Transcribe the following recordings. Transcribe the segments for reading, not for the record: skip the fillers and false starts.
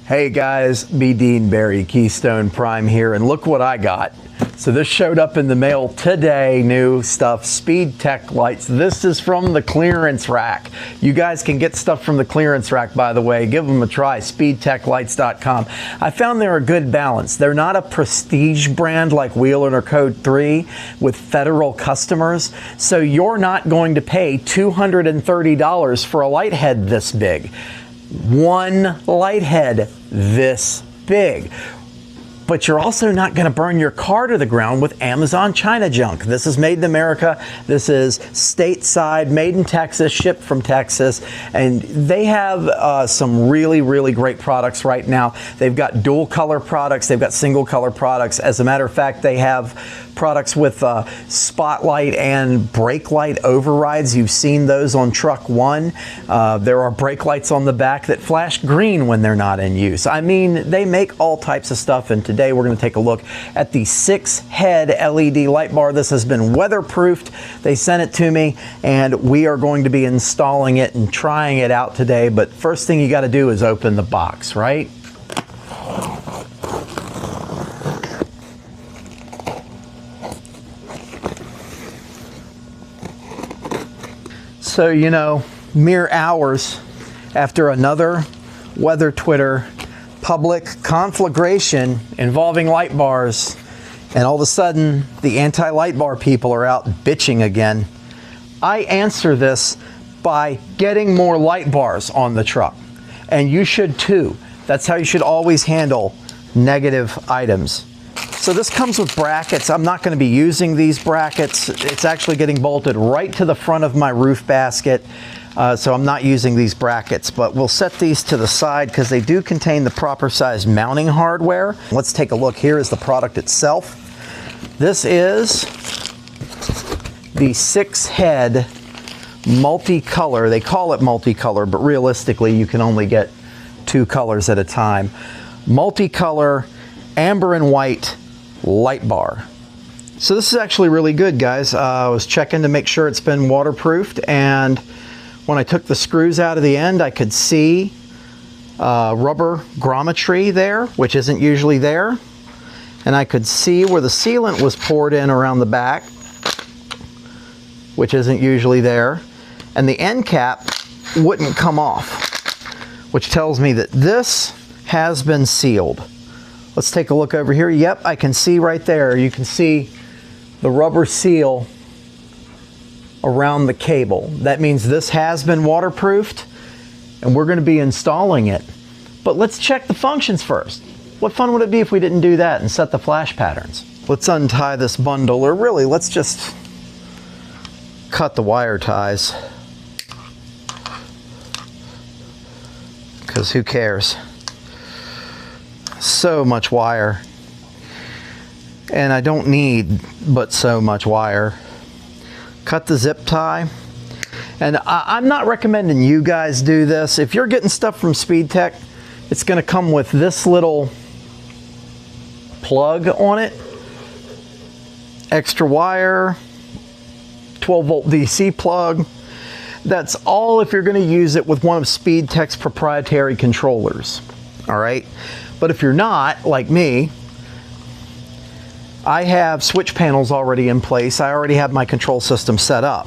Hey guys, B. Dean Barry, Keystone Prime here, and look what I got. So this showed up in the mail today, new stuff, SpeedTech lights. This is from the clearance rack. You guys can get stuff from the clearance rack, by the way. Give them a try, SpeedTechLights.com. I found they're a good balance. They're not a prestige brand like Wheeler or Code 3 with federal customers, so you're not going to pay $230 for a light head this big. One light head this big. But you're also not going to burn your car to the ground with Amazon China junk. This is made in America. This is stateside, made in Texas, shipped from Texas. And they have some really, really great products right now. They've got dual color products. They've got single color products. As a matter of fact, they have products with spotlight and brake light overrides. You've seen those on truck 1. There are brake lights on the back that flash green when they're not in use. I mean, they make all types of stuff, and today we're going to take a look at the 6-head LED light bar. This has been weatherproofed. They sent it to me, and we are going to be installing it and trying it out today. But first thing you got to do is open the box, right? So, you know, mere hours after another weather Twitter public conflagration involving light bars, and all of a sudden the anti-light bar people are out bitching again, I answer this by getting more light bars on the truck. And you should too. That's how you should always handle negative items. So this comes with brackets. I'm not going to be using these brackets. It's actually getting bolted right to the front of my roof basket. So I'm not using these brackets, but we'll set these to the side because they do contain the proper size mounting hardware. Let's take a look. Here is the product itself. This is the 6-head multicolor. They call it multicolor, but realistically you can only get 2 colors at a time. Multicolor amber and white light bar. So this is actually really good, guys. I was checking to make sure it's been waterproofed, and when I took the screws out of the end, I could see rubber grommetry there, which isn't usually there. And I could see where the sealant was poured in around the back, which isn't usually there. And the end cap wouldn't come off, which tells me that this has been sealed. Let's take a look over here. Yep, I can see right there. You can see the rubber seal around the cable. That means this has been waterproofed, and we're going to be installing it. But let's check the functions first. What fun would it be if we didn't do that and set the flash patterns? Let's untie this bundle, or really, let's just cut the wire ties, because who cares? So much wire, and I don't need but so much wire. Cut the zip tie, and I'm not recommending you guys do this. If you're getting stuff from SpeedTech, it's going to come with this little plug on it, extra wire, 12-volt DC plug. That's all if you're going to use it with one of SpeedTech's proprietary controllers. All right, but if you're not, like me, I have switch panels already in place. I already have my control system set up.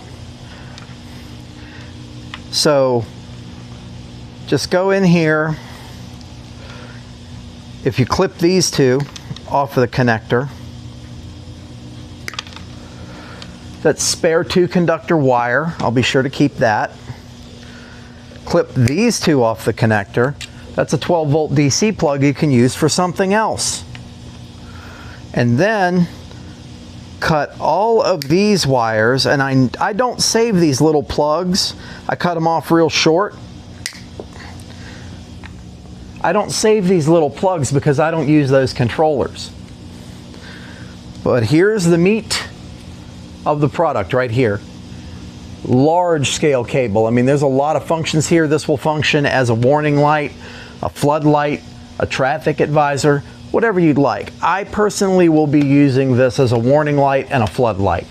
So just go in here. If you clip these two off of the connector, that's spare 2-conductor wire. I'll be sure to keep that. Clip these two off the connector. That's a 12-volt DC plug you can use for something else. And then cut all of these wires, and I don't save these little plugs. I cut them off real short. I don't save these little plugs because I don't use those controllers. But here's the meat of the product right here. Large scale cable. I mean, there's a lot of functions here. This will function as a warning light, a floodlight, a traffic advisor, whatever you'd like. I personally will be using this as a warning light and a floodlight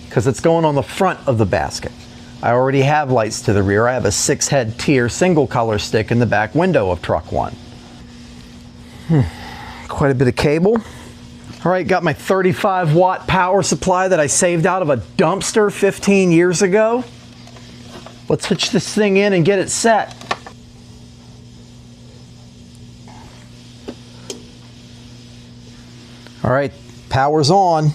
because it's going on the front of the basket. I already have lights to the rear. I have a 6-head tier single color stick in the back window of truck 1. Quite a bit of cable. All right, got my 35 watt power supply that I saved out of a dumpster 15 years ago. Let's hitch this thing in and get it set. All right, power's on.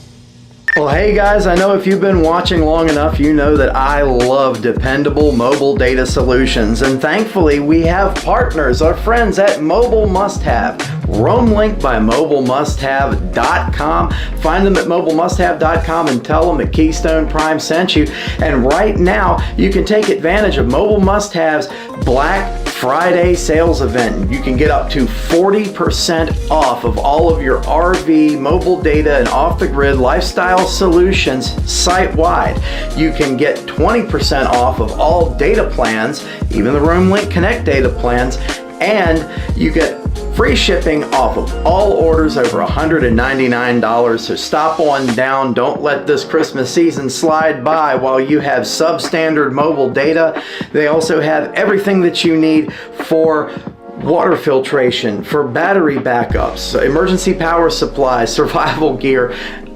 Well, hey guys, I know if you've been watching long enough, you know that I love dependable mobile data solutions. And thankfully, we have partners, our friends at Mobile Must Have. Roamlink by mobilemusthave.com. Find them at mobilemusthave.com and tell them that Keystone Prime sent you. And right now, you can take advantage of Mobile Must Have's Black Friday sales event. You can get up to 40% off of all of your RV, mobile data, and off-the-grid lifestyle solutions site-wide. You can get 20% off of all data plans, even the Roamlink Connect data plans, and you get free shipping off of all orders over $199. So stop on down. Don't let this Christmas season slide by while you have substandard mobile data. They also have everything that you need for water filtration, for battery backups, emergency power supplies, survival gear,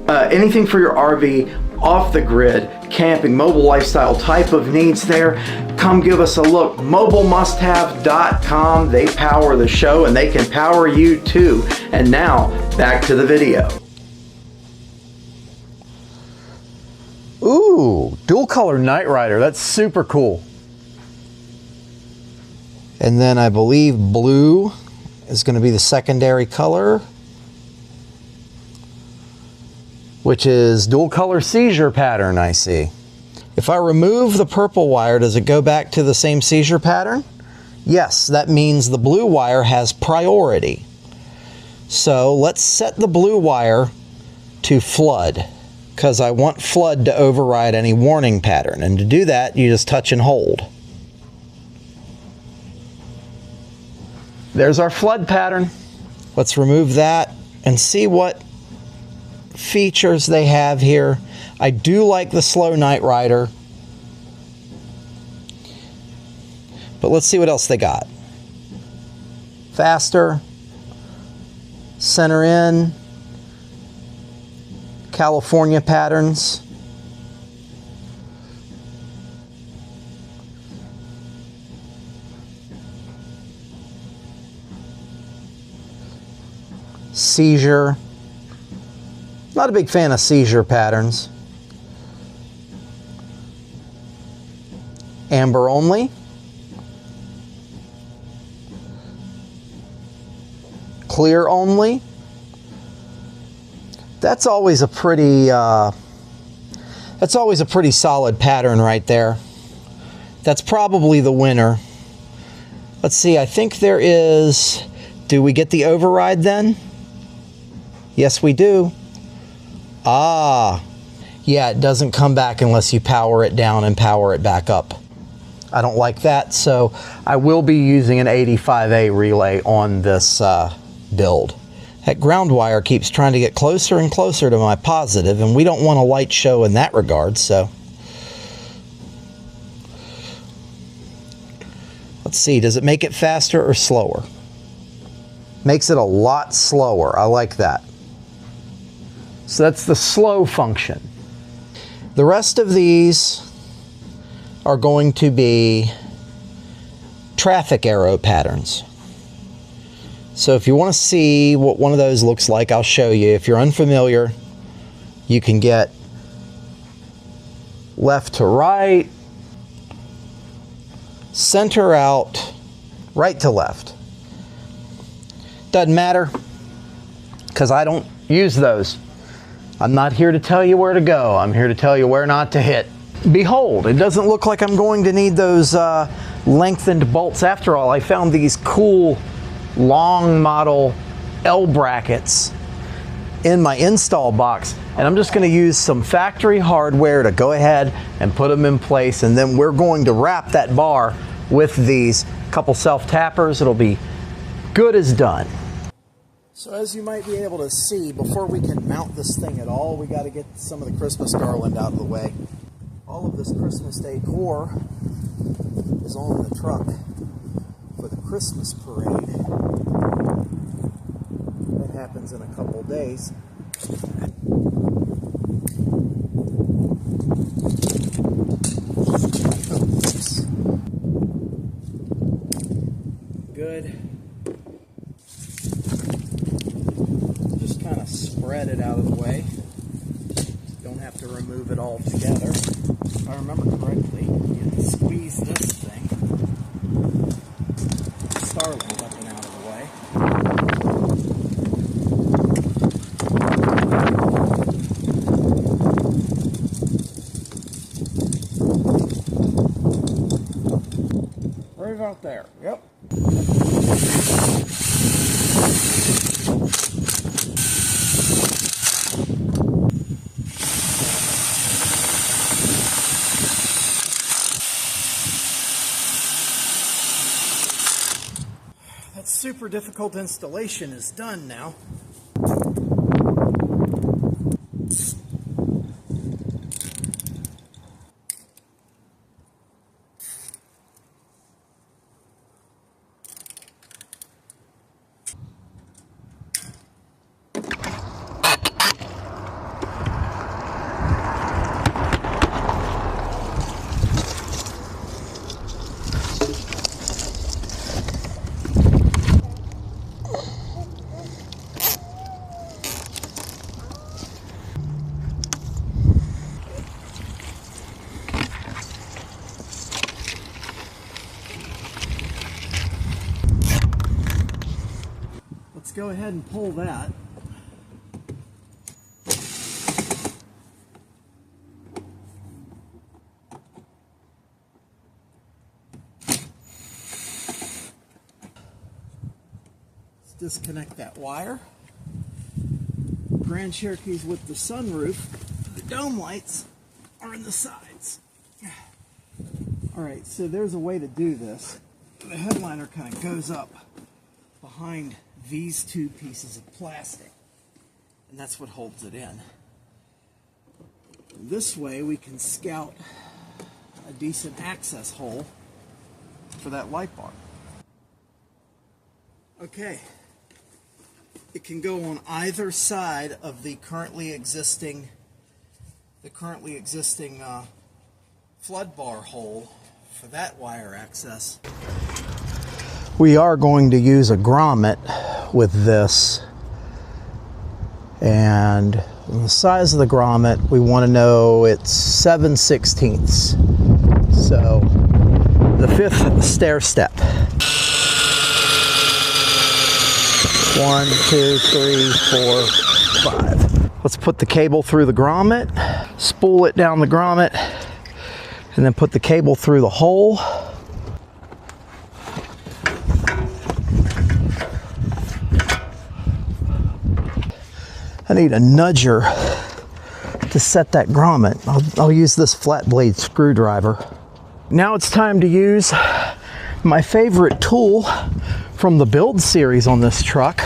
anything for your RV, off the grid, camping, mobile lifestyle type of needs there. Come give us a look. mobilemusthave.com. They power the show and they can power you too. And now back to the video. Ooh, dual color Night Rider. That's super cool. And then I believe blue is going to be the secondary color, which is dual color seizure pattern, I see. If I remove the purple wire, does it go back to the same seizure pattern? Yes, that means the blue wire has priority. So let's set the blue wire to flood, because I want flood to override any warning pattern. And to do that, you just touch and hold. There's our flood pattern. Let's remove that and see what features they have here. I do like the slow Night Rider, but let's see what else they got. Faster, center in, California patterns. Seizure. Not a big fan of seizure patterns. Amber only. Clear only. That's always a pretty solid pattern right there. That's probably the winner. Let's see, I think there is, do we get the override then? Yes, we do. Ah, yeah, it doesn't come back unless you power it down and power it back up. I don't like that, so I will be using an 85A relay on this build. That ground wire keeps trying to get closer and closer to my positive, and we don't want a light show in that regard, so. Let's see, does it make it faster or slower? Makes it a lot slower. I like that. So that's the slow function. The rest of these are going to be traffic arrow patterns. So if you want to see what one of those looks like, I'll show you. If you're unfamiliar, you can get left to right, center out, right to left. Doesn't matter, because I don't use those. I'm not here to tell you where to go. I'm here to tell you where not to hit. Behold, it doesn't look like I'm going to need those lengthened bolts after all. I found these cool long model L brackets in my install box, and I'm just going to use some factory hardware to go ahead and put them in place, and then we're going to wrap that bar with these couple self-tappers. It'll be good as done. So as you might be able to see, before we can mount this thing at all, we got to get some of the Christmas garland out of the way. All of this Christmas decor is on the truck for the Christmas parade. happens in a couple days. Oops. Good. Just kind of spread it out of the way. Don't have to remove it all together. If I remember correctly, you have to squeeze this thing. Starling up and out of the way. Right about there. Yep. That super difficult installation is done now. Let's go ahead and pull that. Let's disconnect that wire. Grand Cherokee's with the sunroof. The dome lights are in the sides. Alright, so there's a way to do this. The headliner kind of goes up behind these two pieces of plastic, and that's what holds it in. This way we can scout a decent access hole for that light bar. Okay, it can go on either side of the currently existing flood bar hole for that wire access. We are going to use a grommet with this, and the size of the grommet, we want to know it's 7/16. So the 5th stair step. 1, 2, 3, 4, 5. Let's put the cable through the grommet, spool it down the grommet, and then put the cable through the hole. I need a nudger to set that grommet. I'll use this flat blade screwdriver. Now it's time to use my favorite tool from the build series on this truck.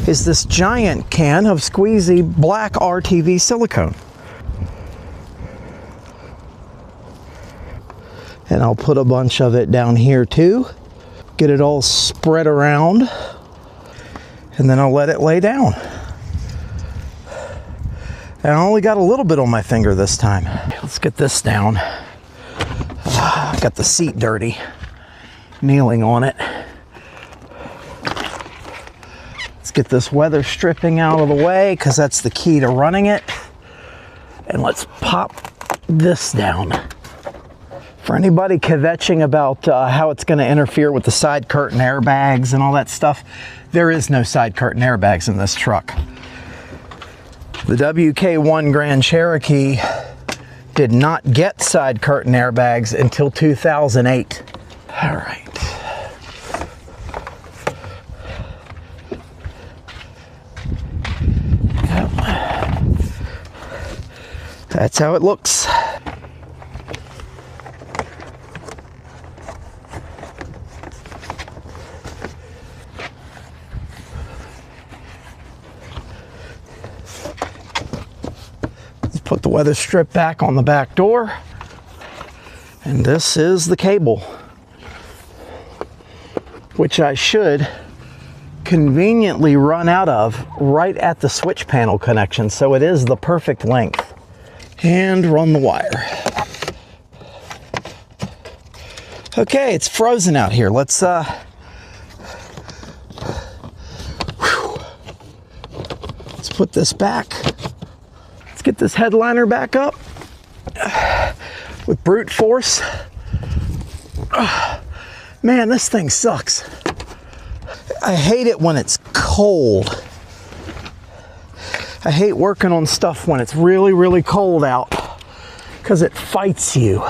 Is this giant can of squeezy black RTV silicone. And I'll put a bunch of it down here too. Get it all spread around, and then I'll let it lay down. And I only got a little bit on my finger this time. Let's get this down. I got the seat dirty, kneeling on it. Let's get this weather stripping out of the way, because that's the key to running it. And let's pop this down. For anybody kvetching about how it's going to interfere with the side curtain airbags and all that stuff, there is no side curtain airbags in this truck. The WK1 Grand Cherokee did not get side curtain airbags until 2008. All right. Yep. That's how it looks. Put the weather strip back on the back door, and this is the cable, which I should conveniently run out of right at the switch panel connection, so it is the perfect length. And run the wire. Okay, it's frozen out here. Let's put this back. Let's get this headliner back up with brute force. Man, this thing sucks. I hate it when it's cold. I hate working on stuff when it's really, really cold out because it fights you.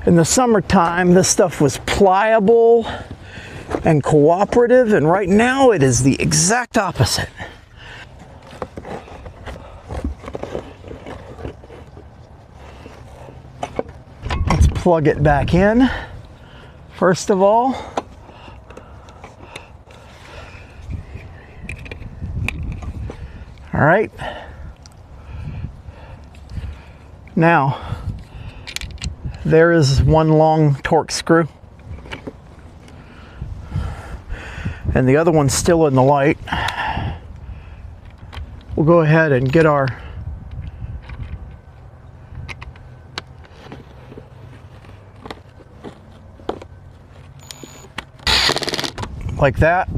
In the summertime, this stuff was pliable and cooperative, and right now it is the exact opposite. Let's plug it back in, first of all. All right. Now, there is one long torque screw, and the other one's still in the light. We'll go ahead and get our like that.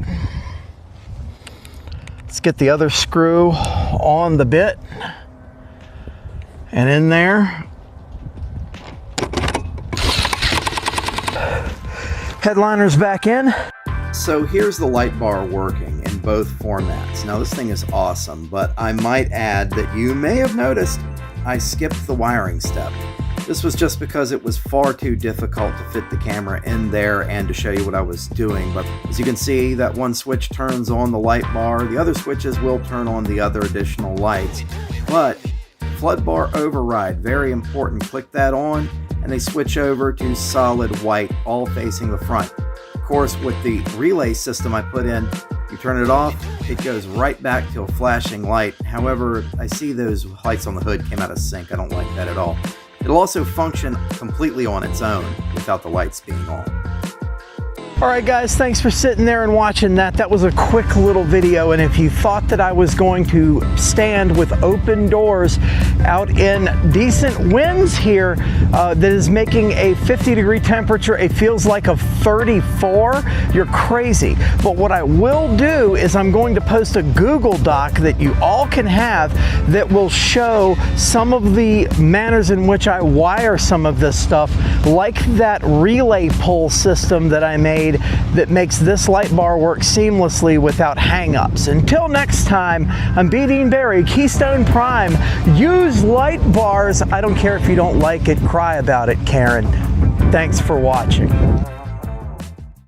Let's get the other screw on the bit and in there. Headliner's back in. So here's the light bar working in both formats. Now this thing is awesome, but I might add that you may have noticed I skipped the wiring step. This was just because it was far too difficult to fit the camera in there and to show you what I was doing. But as you can see, that one switch turns on the light bar. The other switches will turn on the other additional lights. But flood bar override, very important. Click that on and they switch over to solid white, all facing the front. Of course, with the relay system I put in, you turn it off, it goes right back to a flashing light. However, I see those lights on the hood came out of sync. I don't like that at all. It'll also function completely on its own without the lights being on. All right, guys, thanks for sitting there and watching that. That was a quick little video, and if you thought that I was going to stand with open doors out in decent winds here that is making a 50-degree temperature, it feels like a 34, you're crazy. But what I will do is I'm going to post a Google Doc that you all can have that will show some of the manners in which I wire some of this stuff, like that relay pull system that I made that makes this light bar work seamlessly without hang-ups. Until next time, I'm B. Dean Barry, Keystone Prime. Use light bars. I don't care if you don't like it. Cry about it, Karen. Thanks for watching.